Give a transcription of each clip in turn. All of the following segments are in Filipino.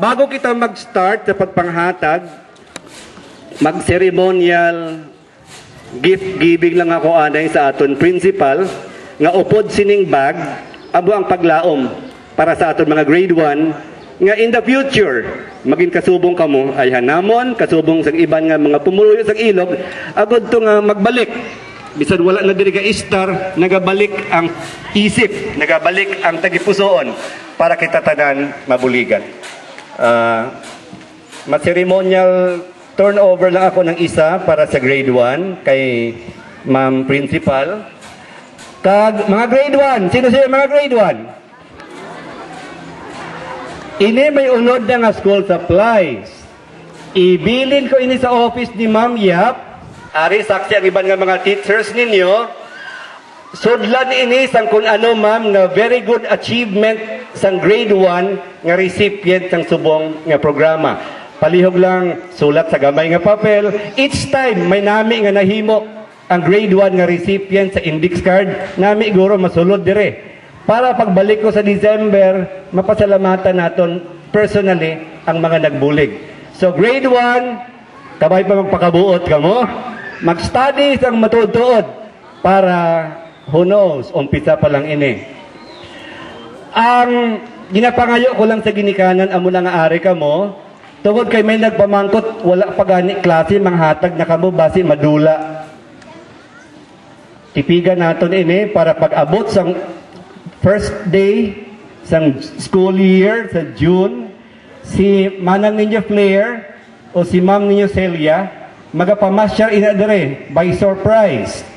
Bago kita mag-start sa pagpanghatag, mag-ceremonial gift giving lang ako anay sa aton principal nga upod sining bag abo ang paglaom para sa aton mga grade 1 nga in the future maging kasubong kamo ay hanamon kasubong sa iban nga mga pumuluyo sa ilog agud to nga magbalik bisan wala na diri ka istar nagabalik ang isip nagabalik ang tagipusoon para kita tanan mabuligan. Ma-ceremonial turnover lang ako ng isa para sa grade 1 kay Ma'am Principal. Kag mga grade 1, sino sila mga grade 1? Ini may unod na nga school supplies. Ibilin ko ini sa office ni Ma'am Yap. Ari saksi ang iban nga mga teachers ninyo. Sudlan ini sang kun ano ma'am nga very good achievement sang grade 1 nga recipient sang subong nga programa. Palihog lang sulat sa gamay nga papel. Each time may nami nga nahimo ang grade 1 nga recipient sa index card, nami guro masulod dire. Para pagbalik ko sa December, mapasalamatan naton personally ang mga nagbulig. So grade 1, kabay pa magpakabuot kamo, mag-study sang matutuod para who knows, umpisa pa lang ini. Ang ginapangayo ko lang sa ginikanan amo na nga ari kamo. Tungod kay may nagpamangkot, wala pa gani klase, manghatag na kamo, basi madula. Tipigan natin ini para pag-abot sa first day sa school year, sa June, si manang ninyo Flair o si ma'am ninyo Celia, magapamasyar inadere by surprise.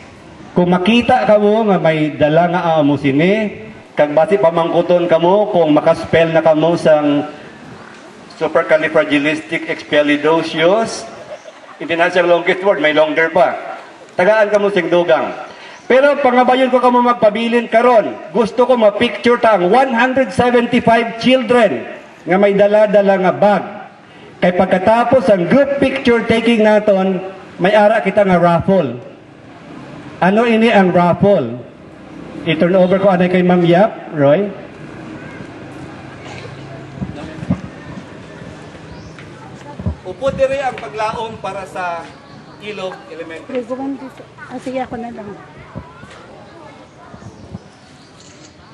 Kung makita kamo nga may dala nga amo sini, kag basi pamangkuton kamo, kung makaspell na kamo sang supercalifragilisticexpialidocious. Hindi na siyang longest word, may longer pa. Tagaan ka mo sing dugang. Pero pangabayon ko kamo magpabilin karon. Gusto ko ma-picture ta ang 175 children nga may dala-dala nga bag. Kay pagkatapos ang group picture taking naton, may ara kita nga raffle. Ano ini ang raffle? I-turn over ko anay kay Ma'am Yap, Roy. Upod diri ang paglaom para sa Ilog Elementary. Sige, ako na lang.